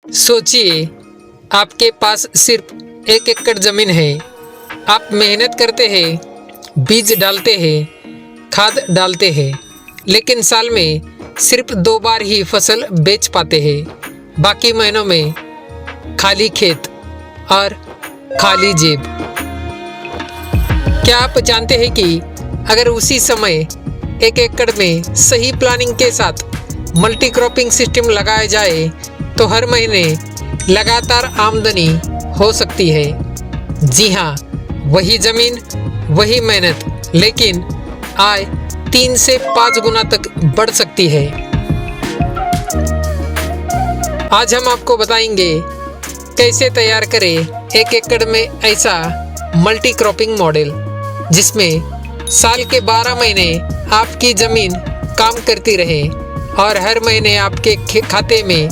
सोचिए, आपके पास सिर्फ 1 एकड़ जमीन है। आप मेहनत करते हैं, बीज डालते हैं, खाद डालते हैं, लेकिन साल में सिर्फ 2 बार ही फसल बेच पाते हैं। बाकी महीनों में खाली खेत और खाली जेब। क्या आप जानते हैं कि अगर उसी समय 1 एकड़ में सही प्लानिंग के साथ मल्टी क्रॉपिंग सिस्टम लगाया जाए तो हर महीने लगातार आमदनी हो सकती है। जी हाँ, वही जमीन, वही मेहनत, लेकिन आय 3 से 5 गुना तक बढ़ सकती है। आज हम आपको बताएंगे कैसे तैयार करें 1 एकड़ में ऐसा मल्टी क्रॉपिंग मॉडल जिसमें साल के 12 महीने आपकी जमीन काम करती रहे और हर महीने आपके खाते में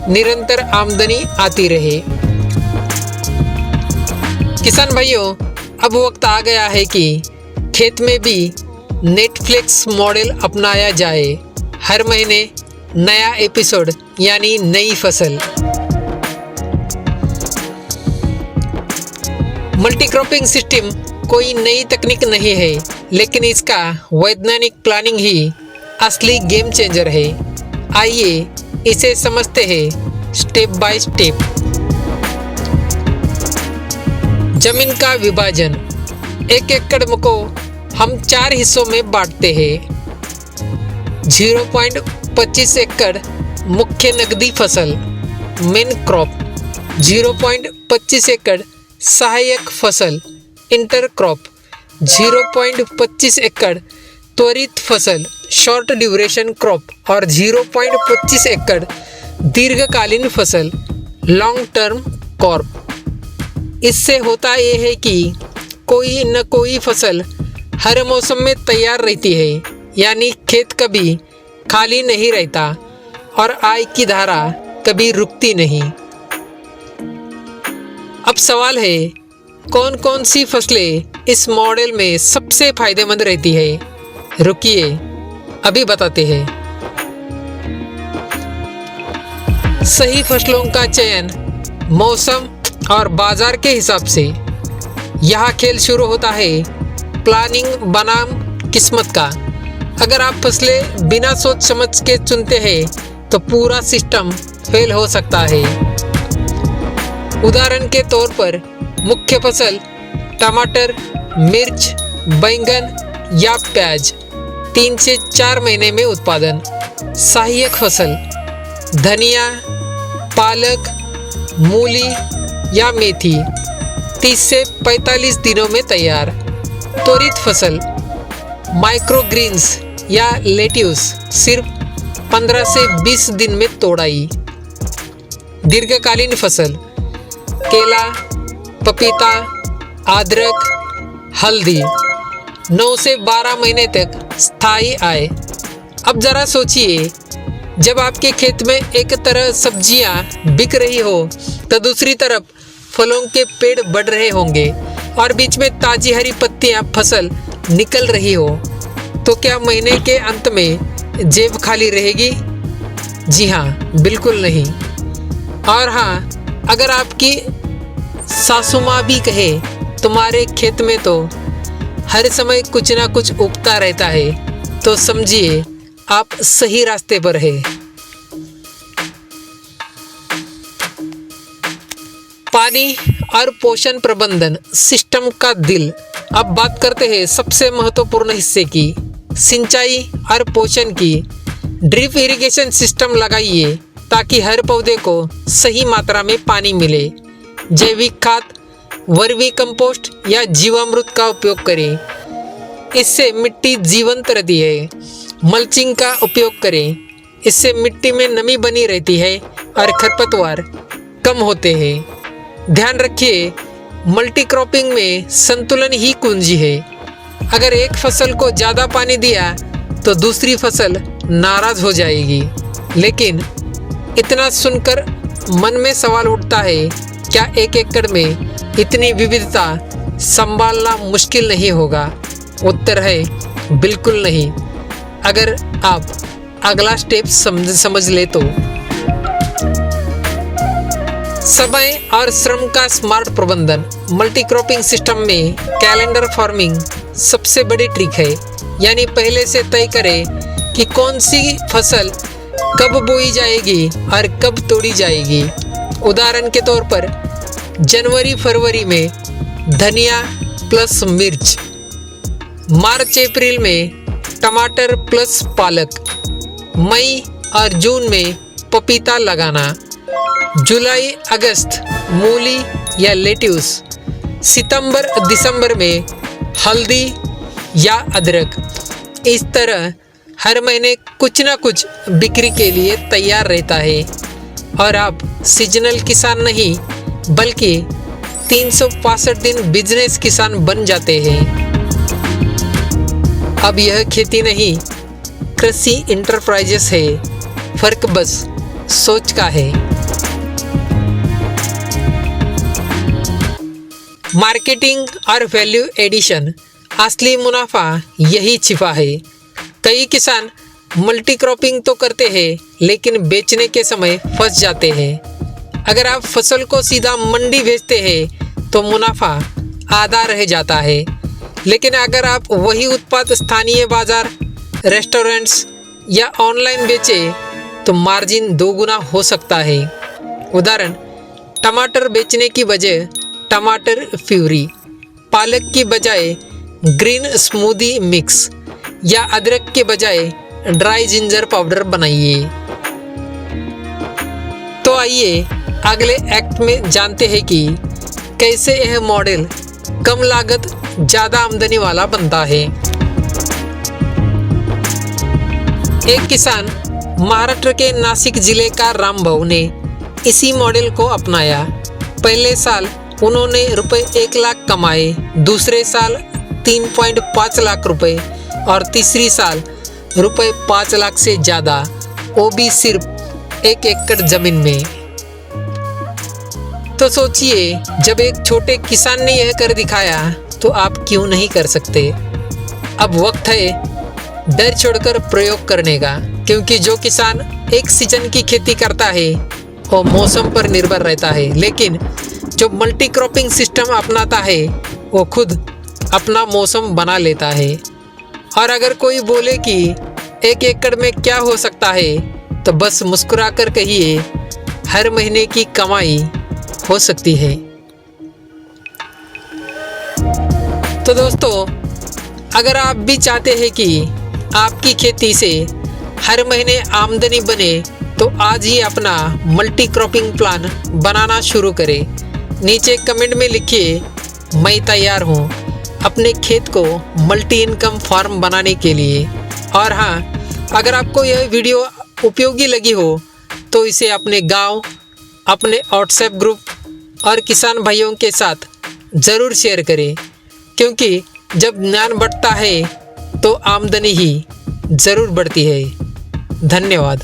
निरंतर आमदनी आती रहे। किसान भाइयों, अब वक्त आ गया है कि खेत में भी नेटफ्लिक्स मॉडल अपनाया जाए। हर महीने नया एपिसोड यानी नई फसल। मल्टी क्रॉपिंग सिस्टम कोई नई तकनीक नहीं है, लेकिन इसका वैज्ञानिक प्लानिंग ही असली गेम चेंजर है। आइए इसे समझते हैं स्टेप बाय स्टेप। जमीन का विभाजन। 1 एकड़ को हम 4 हिस्सों में बांटते हैं। 0.25 एकड़ मुख्य नकदी फसल मेन क्रॉप, 0.25 एकड़ सहायक फसल इंटर क्रॉप, 0.25 एकड़ त्वरित फसल शॉर्ट ड्यूरेशन क्रॉप और 0.25 एकड़ दीर्घकालीन फसल लॉन्ग टर्म क्रॉप। इससे होता यह है कि कोई न कोई फसल हर मौसम में तैयार रहती है, यानी खेत कभी खाली नहीं रहता और आय की धारा कभी रुकती नहीं। अब सवाल है, कौन कौन सी फसलें इस मॉडल में सबसे फायदेमंद रहती है? रुकिए, अभी बताते हैं। सही फसलों का चयन मौसम और बाजार के हिसाब से। यहाँ खेल शुरू होता है प्लानिंग बनाम किस्मत का। अगर आप फसलें बिना सोच समझ के चुनते हैं तो पूरा सिस्टम फेल हो सकता है। उदाहरण के तौर पर मुख्य फसल टमाटर, मिर्च, बैंगन या प्याज 3 से 4 महीने में उत्पादन। सहायक फसल धनिया, पालक, मूली या मेथी 30 से 45 दिनों में तैयार। त्वरित फसल माइक्रोग्रीन्स या लेट्यूस सिर्फ 15 से 20 दिन में तोड़ाई। दीर्घकालीन फसल केला, पपीता, अदरक, हल्दी 9 से 12 महीने तक स्थायी आय। अब जरा सोचिए, जब आपके खेत में एक तरफ सब्जियां बिक रही हो तो दूसरी तरफ फलों के पेड़ बढ़ रहे होंगे और बीच में ताजी हरी पत्तियां फसल निकल रही हो, तो क्या महीने के अंत में जेब खाली रहेगी? जी हाँ, बिल्कुल नहीं। और हाँ, अगर आपकी सासू माँ भी कहे तुम्हारे खेत में तो हर समय कुछ ना कुछ उगता रहता है, तो समझिए आप सही रास्ते पर हैं। पानी और पोषण प्रबंधन सिस्टम का दिल। अब बात करते हैं सबसे महत्वपूर्ण हिस्से की, सिंचाई और पोषण की। ड्रिप इरिगेशन सिस्टम लगाइए ताकि हर पौधे को सही मात्रा में पानी मिले। जैविक खाद, वर्मी कंपोस्ट या जीवामृत का उपयोग करें, इससे मिट्टी जीवंत रहती है। मल्चिंग का उपयोग करें, इससे मिट्टी में नमी बनी रहती है और खरपतवार कम होते हैं। ध्यान रखिए, मल्टी क्रॉपिंग में संतुलन ही कुंजी है। अगर एक फसल को ज़्यादा पानी दिया तो दूसरी फसल नाराज हो जाएगी। लेकिन इतना सुनकर मन में सवाल उठता है, क्या 1 एकड़ में इतनी विविधता संभालना मुश्किल नहीं होगा? उत्तर है बिल्कुल नहीं, अगर आप अगला स्टेप समझ ले तो। समय और श्रम का स्मार्ट प्रबंधन। मल्टी क्रॉपिंग सिस्टम में कैलेंडर फार्मिंग सबसे बड़ी ट्रिक है, यानी पहले से तय करें कि कौन सी फसल कब बोई जाएगी और कब तोड़ी जाएगी। उदाहरण के तौर पर जनवरी फरवरी में धनिया प्लस मिर्च, मार्च अप्रैल में टमाटर प्लस पालक, मई और जून में पपीता लगाना, जुलाई अगस्त मूली या लेट्यूस, सितंबर दिसंबर में हल्दी या अदरक। इस तरह हर महीने कुछ ना कुछ बिक्री के लिए तैयार रहता है और आप सीजनल किसान नहीं बल्कि 365 दिन बिजनेस किसान बन जाते हैं। अब यह खेती नहीं, कृषि इंटरप्राइजेस है। फर्क बस सोच का है। मार्केटिंग और वैल्यू एडिशन। असली मुनाफा यही छिपा है। कई किसान मल्टी क्रॉपिंग तो करते हैं लेकिन बेचने के समय फंस जाते हैं। अगर आप फसल को सीधा मंडी भेजते हैं तो मुनाफा आधा रह जाता है, लेकिन अगर आप वही उत्पाद स्थानीय बाजार, रेस्टोरेंट्स या ऑनलाइन बेचें तो मार्जिन 2 गुना हो सकता है। उदाहरण, टमाटर बेचने की बजाय टमाटर प्यूरी, पालक की बजाय ग्रीन स्मूदी मिक्स या अदरक के बजाय ड्राई जिंजर पाउडर बनाइए। तो आइए अगले एक्ट में जानते हैं कि कैसे यह मॉडल कम लागत ज़्यादा आमदनी वाला बनता है। एक किसान महाराष्ट्र के नासिक जिले का रामभाऊ ने इसी मॉडल को अपनाया। पहले साल उन्होंने रुपए 1 लाख कमाए, दूसरे साल 3.5 लाख रुपए और तीसरी साल रुपए 5 लाख से ज़्यादा, वो भी सिर्फ 1 एकड़ जमीन में। तो सोचिए, जब एक छोटे किसान ने यह कर दिखाया तो आप क्यों नहीं कर सकते। अब वक्त है डर छोड़कर प्रयोग करने का, क्योंकि जो किसान एक सीजन की खेती करता है वो मौसम पर निर्भर रहता है, लेकिन जो मल्टी क्रॉपिंग सिस्टम अपनाता है वो खुद अपना मौसम बना लेता है। और अगर कोई बोले कि 1 एकड़ में क्या हो सकता है तो बस मुस्कुराकर कहिए, हर महीने की कमाई हो सकती है। तो दोस्तों, अगर आप भी चाहते हैं कि आपकी खेती से हर महीने आमदनी बने तो आज ही अपना मल्टी क्रॉपिंग प्लान बनाना शुरू करें। नीचे कमेंट में लिखिए, मैं तैयार हूँ अपने खेत को मल्टी इनकम फार्म बनाने के लिए। और हाँ, अगर आपको यह वीडियो उपयोगी लगी हो तो इसे अपने गांव, अपने व्हाट्सएप ग्रुप और किसान भाइयों के साथ ज़रूर शेयर करें, क्योंकि जब ज्ञान बढ़ता है तो आमदनी ही ज़रूर बढ़ती है। धन्यवाद।